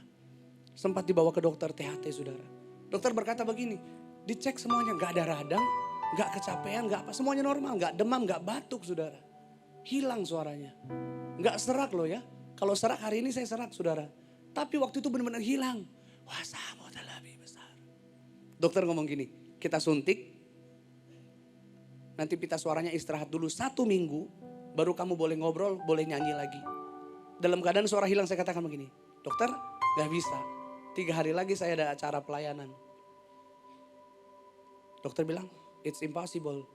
Sempat dibawa ke dokter THT saudara. Dokter berkata begini. Dicek semuanya gak ada radang, gak kecapean, gak apa. Semuanya normal, gak demam, gak batuk saudara. Hilang suaranya. Gak serak loh ya. Kalau serak hari ini saya serak saudara. Tapi waktu itu benar-benar hilang. Kuasamu terlebih besar. Dokter ngomong gini, kita suntik. Nanti pita suaranya istirahat dulu 1 minggu. Baru kamu boleh ngobrol, boleh nyanyi lagi. Dalam keadaan suara hilang saya katakan begini. Dokter gak bisa. 3 hari lagi saya ada acara pelayanan. Dokter bilang it's impossible.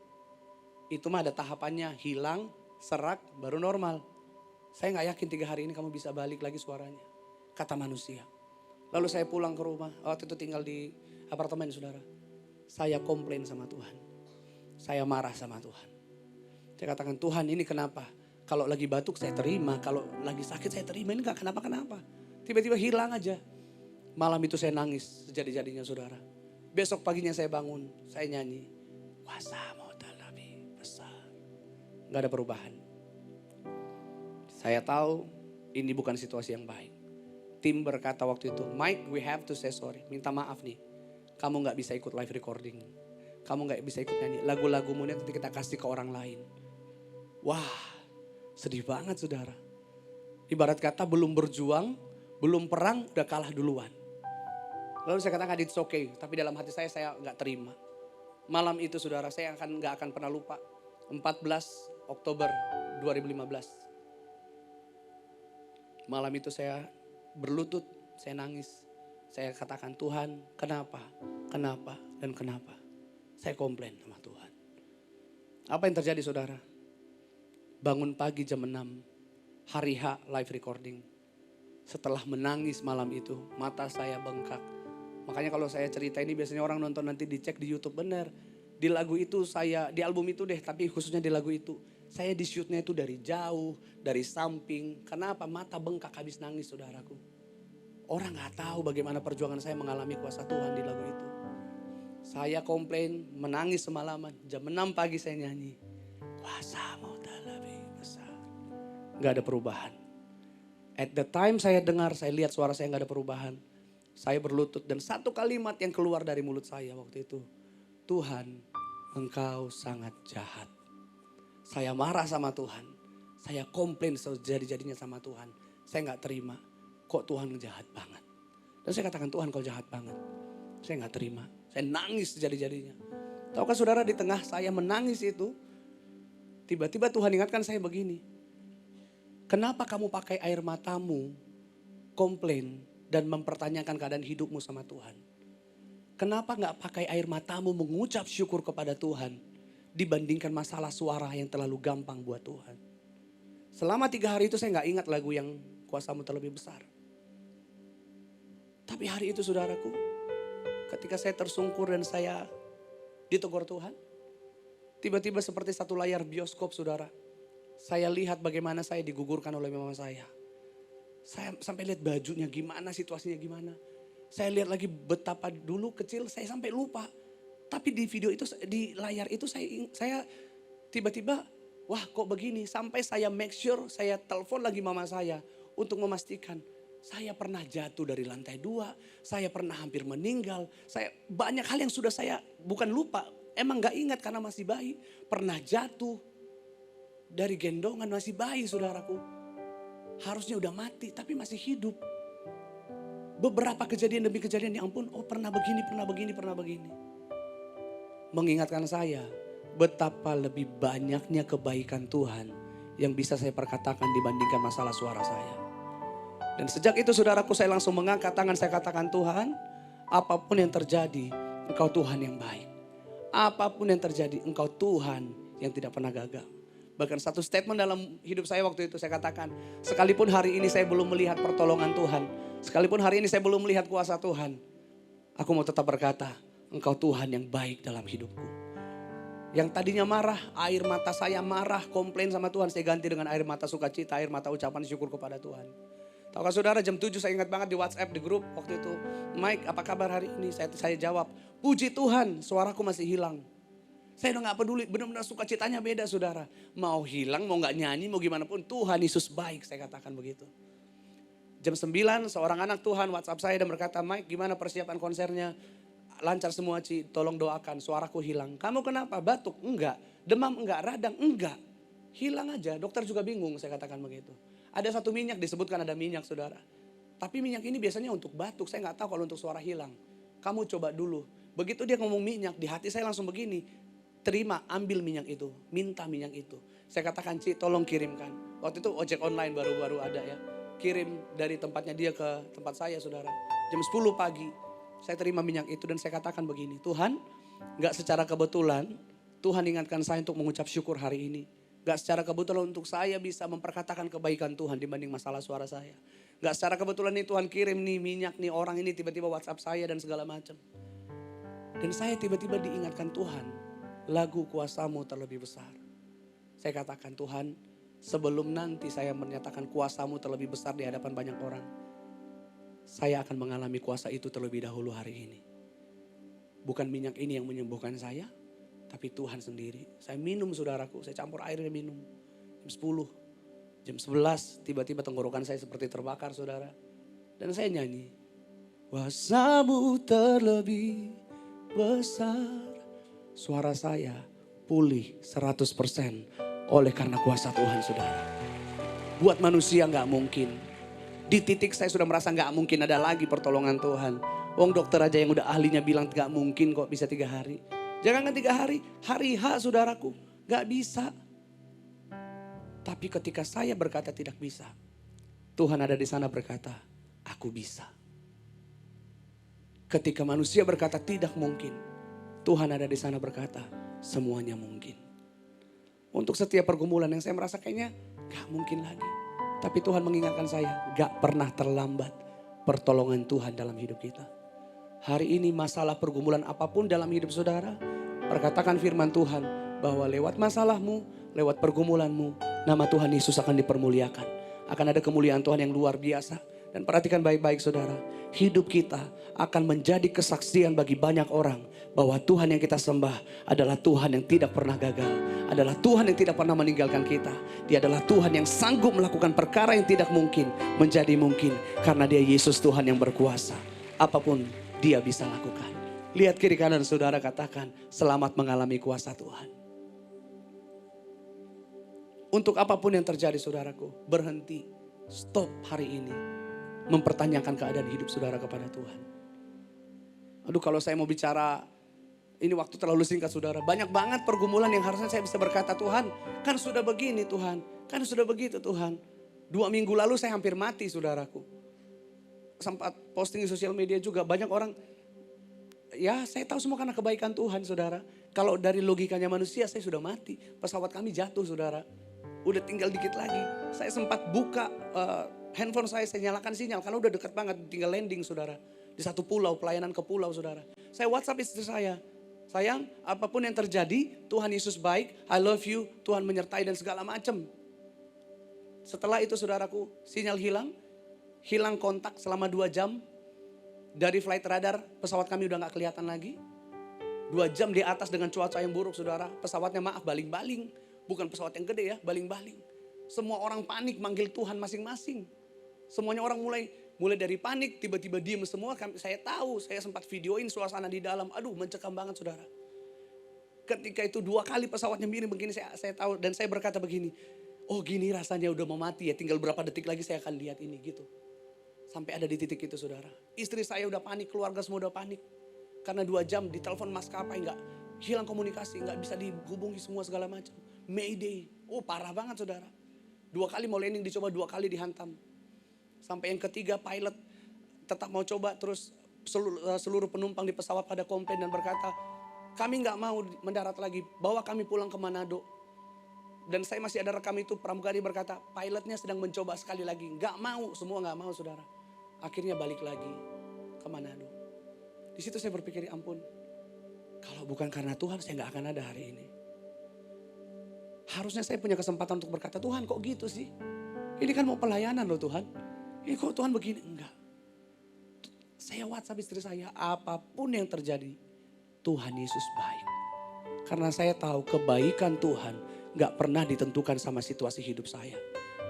Itu mah ada tahapannya. Hilang, serak, baru normal. Saya gak yakin 3 hari ini kamu bisa balik lagi suaranya. Kata manusia. Lalu saya pulang ke rumah. Waktu itu tinggal di apartemen saudara. Saya komplain sama Tuhan. Saya marah sama Tuhan. Saya katakan Tuhan ini kenapa? Kalau lagi batuk saya terima. Kalau lagi sakit saya terima. Ini gak kenapa-kenapa. Tiba-tiba hilang aja. Malam itu saya nangis sejadi-jadinya saudara. Besok paginya saya bangun. Saya nyanyi. Kuasamu terlebih besar. Gak ada perubahan. Saya tahu ini bukan situasi yang baik. Tim berkata waktu itu, Mike we have to say sorry. Minta maaf nih. Kamu gak bisa ikut live recording. Kamu gak bisa ikut nyanyi. Lagu-lagumu nanti kita kasih ke orang lain. Wah sedih banget saudara. Ibarat kata belum berjuang, belum perang udah kalah duluan. Lalu saya katakan it's okay. Tapi dalam hati saya gak terima. Malam itu saudara saya gak akan pernah lupa. 14 Oktober 2015. Malam itu saya berlutut, saya nangis. Saya katakan Tuhan kenapa, dan kenapa. Saya komplain sama Tuhan. Apa yang terjadi saudara? Bangun pagi jam 6, hari H live recording. Setelah menangis malam itu, mata saya bengkak. Makanya kalau saya cerita ini biasanya orang nonton nanti dicek di YouTube benar. Di lagu itu di album itu deh, tapi khususnya di lagu itu. Saya di shootnya itu dari jauh, dari samping. Kenapa? Mata bengkak habis nangis saudaraku. Orang gak tahu bagaimana perjuangan saya mengalami kuasa Tuhan di lagu itu. Saya komplain, menangis semalaman. Jam 6 pagi saya nyanyi. Kuasamu tak lebih besar. Gak ada perubahan. At the time saya dengar, saya lihat suara saya gak ada perubahan. Saya berlutut dan satu kalimat yang keluar dari mulut saya waktu itu. Tuhan, Engkau sangat jahat. Saya marah sama Tuhan. Saya komplain sejadi-jadinya sama Tuhan. Saya gak terima. Kok Tuhan jahat banget. Dan saya katakan, Tuhan kau jahat banget. Saya gak terima. Saya nangis sejadi-jadinya. Tahukah saudara, di tengah saya menangis itu, tiba-tiba Tuhan ingatkan saya begini. Kenapa kamu pakai air matamu komplain dan mempertanyakan keadaan hidupmu sama Tuhan? Kenapa gak pakai air matamu mengucap syukur kepada Tuhan dibandingkan masalah suara yang terlalu gampang buat Tuhan? Selama 3 hari itu saya gak ingat lagu yang kuasamu terlebih besar. Tapi hari itu saudaraku, ketika saya tersungkur dan saya ditegur Tuhan, tiba-tiba seperti satu layar bioskop saudara. Saya lihat bagaimana saya digugurkan oleh mama saya. Saya sampai lihat bajunya gimana, situasinya gimana. Saya lihat lagi betapa dulu kecil saya sampai lupa. Tapi di video itu, di layar itu saya tiba-tiba, wah kok begini. Sampai saya make sure, saya telepon lagi mama saya untuk memastikan. Saya pernah jatuh dari lantai 2, saya pernah hampir meninggal. Banyak hal yang sudah saya bukan lupa, emang gak ingat karena masih bayi. Pernah jatuh dari gendongan masih bayi saudaraku. Harusnya udah mati tapi masih hidup. Beberapa kejadian demi kejadian, ya ampun, oh pernah begini, pernah begini, pernah begini. Mengingatkan saya betapa lebih banyaknya kebaikan Tuhan yang bisa saya perkatakan dibandingkan masalah suara saya. Dan sejak itu saudaraku, saya langsung mengangkat tangan, saya katakan, Tuhan, apapun yang terjadi, Engkau Tuhan yang baik. Apapun yang terjadi, Engkau Tuhan yang tidak pernah gagal. Bahkan satu statement dalam hidup saya waktu itu saya katakan, sekalipun hari ini saya belum melihat pertolongan Tuhan, sekalipun hari ini saya belum melihat kuasa Tuhan, aku mau tetap berkata, Engkau Tuhan yang baik dalam hidupku. Yang tadinya marah, air mata saya marah, komplain sama Tuhan, saya ganti dengan air mata sukacita, air mata ucapan syukur kepada Tuhan. Tahukah saudara, jam 7 saya ingat banget di WhatsApp, di grup waktu itu. Mike, apa kabar hari ini? Saya jawab, puji Tuhan, suaraku masih hilang. Saya udah gak peduli, benar-benar sukacitanya beda saudara. Mau hilang, mau gak nyanyi, mau gimana pun, Tuhan Yesus baik, saya katakan begitu. Jam 9, seorang anak Tuhan WhatsApp saya dan berkata, Mike gimana persiapan konsernya? Lancar semua Ci, tolong doakan, suaraku hilang. Kamu kenapa? Batuk? Enggak. Demam? Enggak. Radang? Enggak. Hilang aja, dokter juga bingung, saya katakan begitu. Ada satu minyak, disebutkan ada minyak saudara. Tapi minyak ini biasanya untuk batuk, saya gak tahu kalau untuk suara hilang. Kamu coba dulu. Begitu dia ngomong minyak, di hati saya langsung begini. Terima, ambil minyak itu, minta minyak itu. Saya katakan, Ci tolong kirimkan. Waktu itu ojek online baru-baru ada ya. Kirim dari tempatnya dia ke tempat saya saudara. Jam 10 pagi, saya terima minyak itu dan saya katakan begini. Tuhan, gak secara kebetulan, Tuhan ingatkan saya untuk mengucap syukur hari ini. Gak secara kebetulan untuk saya bisa memperkatakan kebaikan Tuhan dibanding masalah suara saya. Gak secara kebetulan nih Tuhan kirim nih minyak nih orang ini tiba-tiba WhatsApp saya dan segala macam. Dan saya tiba-tiba diingatkan Tuhan, lagu kuasamu terlebih besar. Saya katakan Tuhan, sebelum nanti saya menyatakan kuasamu terlebih besar di hadapan banyak orang, saya akan mengalami kuasa itu terlebih dahulu hari ini. Bukan minyak ini yang menyembuhkan saya, tapi Tuhan sendiri. Saya minum saudaraku, saya campur airnya minum. Jam 10, jam 11 tiba-tiba tenggorokan saya seperti terbakar saudara. Dan saya nyanyi. Kuasamu terlebih besar. Suara saya pulih 100% oleh karena kuasa Tuhan saudara. Buat manusia gak mungkin. Di titik saya sudah merasa gak mungkin ada lagi pertolongan Tuhan. Wong dokter aja yang udah ahlinya bilang gak mungkin kok bisa 3 hari. Jangan 3 hari, hari H saudaraku, gak bisa. Tapi ketika saya berkata tidak bisa, Tuhan ada di sana berkata, aku bisa. Ketika manusia berkata tidak mungkin, Tuhan ada di sana berkata, semuanya mungkin. Untuk setiap pergumulan yang saya merasa kayaknya gak mungkin lagi. Tapi Tuhan mengingatkan saya, gak pernah terlambat pertolongan Tuhan dalam hidup kita. Hari ini masalah pergumulan apapun dalam hidup saudara, perkatakan firman Tuhan bahwa lewat masalahmu, lewat pergumulanmu, nama Tuhan Yesus akan dipermuliakan. Akan ada kemuliaan Tuhan yang luar biasa. Dan perhatikan baik-baik saudara, hidup kita akan menjadi kesaksian bagi banyak orang bahwa Tuhan yang kita sembah adalah Tuhan yang tidak pernah gagal, adalah Tuhan yang tidak pernah meninggalkan kita. Dia adalah Tuhan yang sanggup melakukan perkara yang tidak mungkin menjadi mungkin karena Dia Yesus Tuhan yang berkuasa. Apapun Dia bisa lakukan. Lihat kiri kanan saudara, katakan, selamat mengalami kuasa Tuhan. Untuk apapun yang terjadi saudaraku, berhenti, stop hari ini. Mempertanyakan keadaan hidup saudara kepada Tuhan. Aduh, kalau saya mau bicara, ini waktu terlalu singkat saudara. Banyak banget pergumulan yang harusnya saya bisa berkata, Tuhan kan sudah begini Tuhan, kan sudah begitu Tuhan. 2 minggu lalu saya hampir mati saudaraku. Sempat posting di sosial media juga, banyak orang, ya saya tahu semua karena kebaikan Tuhan saudara. Kalau dari logikanya manusia saya sudah mati, pesawat kami jatuh saudara. Udah tinggal dikit lagi, saya sempat buka handphone saya nyalakan sinyal karena udah dekat banget, tinggal landing saudara. Di satu pulau, pelayanan ke pulau saudara. Saya WhatsApp istri saya, sayang apapun yang terjadi Tuhan Yesus baik, I love you, Tuhan menyertai dan segala macam. Setelah itu saudaraku, sinyal hilang kontak selama 2 jam. Dari flight radar pesawat kami udah gak kelihatan lagi. 2 jam di atas dengan cuaca yang buruk saudara, pesawatnya maaf baling-baling. Bukan pesawat yang gede ya, baling-baling. Semua orang panik manggil Tuhan masing-masing. Semuanya orang mulai dari panik, tiba-tiba diem semua. Saya tahu, saya sempat videoin suasana di dalam. Aduh, mencekam banget saudara. Ketika itu 2 kali pesawatnya miring begini, saya tahu. Dan saya berkata begini, oh gini rasanya udah mau mati ya. Tinggal berapa detik lagi saya akan lihat ini gitu. Sampai ada di titik itu saudara. Istri saya udah panik, keluarga semua udah panik. Karena 2 jam di telepon maskapai hilang komunikasi, nggak bisa dihubungi semua segala macam. Mayday, oh parah banget saudara. 2 kali mau landing dicoba, 2 kali dihantam. Sampai yang ketiga pilot tetap mau coba, terus seluruh penumpang di pesawat pada komplain dan berkata, kami nggak mau mendarat lagi, bawa kami pulang ke Manado. Dan saya masih ada rekam itu, pramugari berkata, pilotnya sedang mencoba sekali lagi, nggak mau, semua nggak mau saudara. Akhirnya balik lagi ke Manado. Di situ saya berpikir, ampun, kalau bukan karena Tuhan saya nggak akan ada hari ini. Harusnya saya punya kesempatan untuk berkata, Tuhan kok gitu sih? Ini kan mau pelayanan loh Tuhan. Ini kok Tuhan begini? Enggak. Saya WhatsApp istri saya, apapun yang terjadi, Tuhan Yesus baik. Karena saya tahu kebaikan Tuhan gak pernah ditentukan sama situasi hidup saya.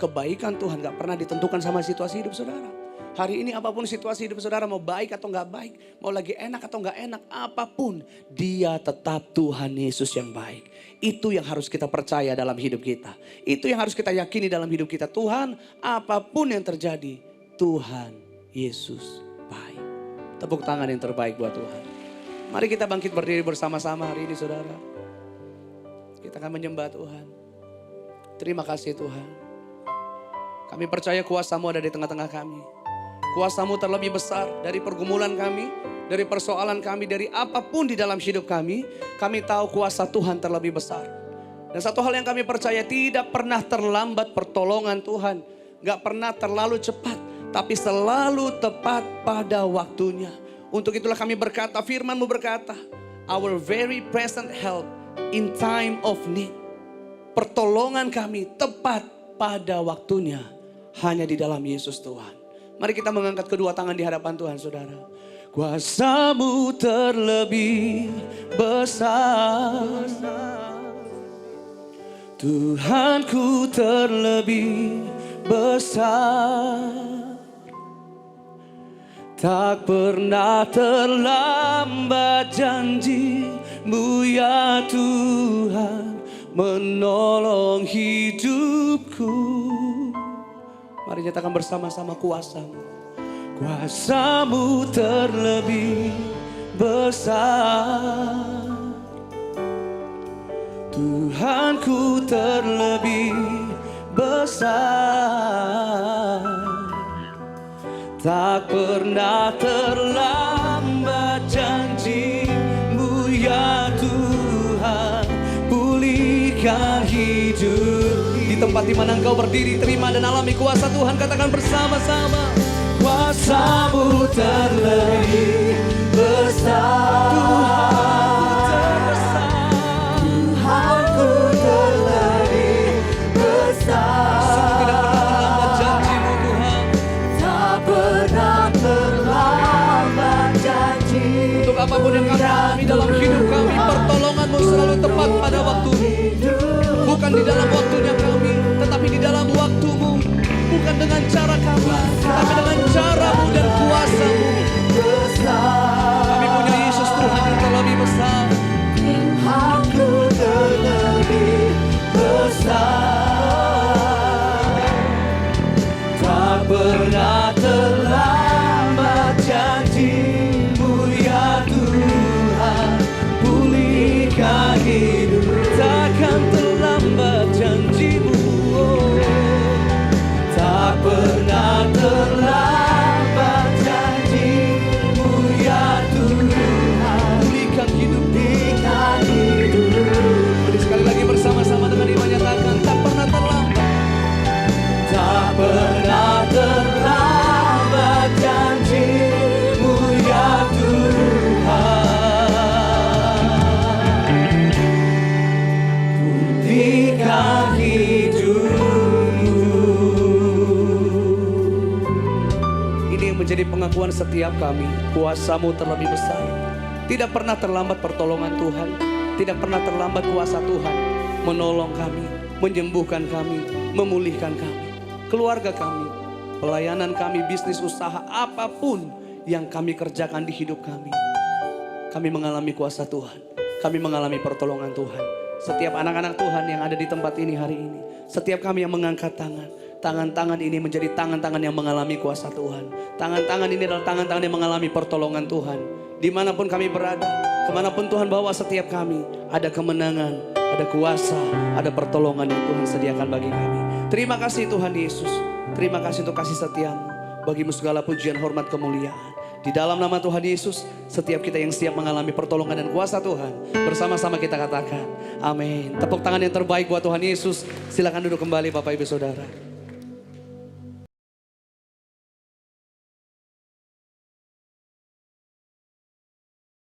Kebaikan Tuhan gak pernah ditentukan sama situasi hidup saudara. Hari ini apapun situasi hidup saudara, mau baik atau gak baik, mau lagi enak atau gak enak, apapun, Dia tetap Tuhan Yesus yang baik. Itu yang harus kita percaya dalam hidup kita. Itu yang harus kita yakini dalam hidup kita. Tuhan, apapun yang terjadi, Tuhan Yesus baik. Tepuk tangan yang terbaik buat Tuhan. Mari kita bangkit berdiri bersama-sama hari ini saudara. Kita akan menyembah Tuhan. Terima kasih Tuhan. Kami percaya kuasa-Mu ada di tengah-tengah kami. Kuasa-Mu terlebih besar dari pergumulan kami, dari persoalan kami, dari apapun di dalam hidup kami. Kami tahu kuasa Tuhan terlebih besar. Dan satu hal yang kami percaya, tidak pernah terlambat pertolongan Tuhan. Gak pernah terlalu cepat, tapi selalu tepat pada waktunya. Untuk itulah kami berkata, firman-Mu berkata, our very present help in time of need. Pertolongan kami tepat pada waktunya, hanya di dalam Yesus Tuhan. Mari kita mengangkat kedua tangan di hadapan Tuhan saudara. Kuasa-Mu terlebih besar, Tuhanku terlebih besar. Tak pernah terlambat janji-Mu ya Tuhan, menolong hidupku. Mari nyatakan bersama-sama, kuasa-Mu. Kuasa-Mu terlebih besar, Tuhanku terlebih besar. Tak pernah terlambat janji-Mu ya Tuhan, pulihkan hidup. Di tempat di mana engkau berdiri, terima dan alami kuasa Tuhan. Katakan bersama-sama, kuasa-Mu terlebih besar, Tuhanku terlebih besar. Tidak pernah terlambat janji-Mu Tuhan. Tak besar. Aku terlebih besar. Tak pernah terlambat janji-Mu ya Tuhan. Pulihkan hidup. Takkan terlambat janji-Mu, oh. Tak pernah terlambat janji-Mu ya Tuhan. Pulihkan hidup. Pulihkan hidup. Mari sekali lagi bersama-sama dengan iman nyatakan, tak pernah terlambat. Tak pernah terlambat janji-Mu ya Tuhan. Pulihkan hidup. Ini yang menjadi pengakuan setiap kami. Kuasa-Mu terlebih besar. Tidak pernah terlambat pertolongan Tuhan. Tidak pernah terlambat kuasa Tuhan menolong kami, menyembuhkan kami, memulihkan kami, keluarga kami, pelayanan kami, bisnis, usaha, apapun yang kami kerjakan di hidup kami. Kami mengalami kuasa Tuhan. Kami mengalami pertolongan Tuhan. Setiap anak-anak Tuhan yang ada di tempat ini hari ini. Setiap kami yang mengangkat tangan. Tangan-tangan ini menjadi tangan-tangan yang mengalami kuasa Tuhan. Tangan-tangan ini adalah tangan-tangan yang mengalami pertolongan Tuhan. Dimanapun kami berada, kemanapun Tuhan bawa setiap kami, ada kemenangan, ada kuasa, ada pertolongan yang Tuhan sediakan bagi kami. Terima kasih Tuhan Yesus. Terima kasih untuk kasih setia-Mu. Bagimu segala pujian, hormat, kemuliaan. Di dalam nama Tuhan Yesus, setiap kita yang siap mengalami pertolongan dan kuasa Tuhan, bersama-sama kita katakan, amin. Tepuk tangan yang terbaik buat Tuhan Yesus. Silakan duduk kembali Bapak Ibu Saudara.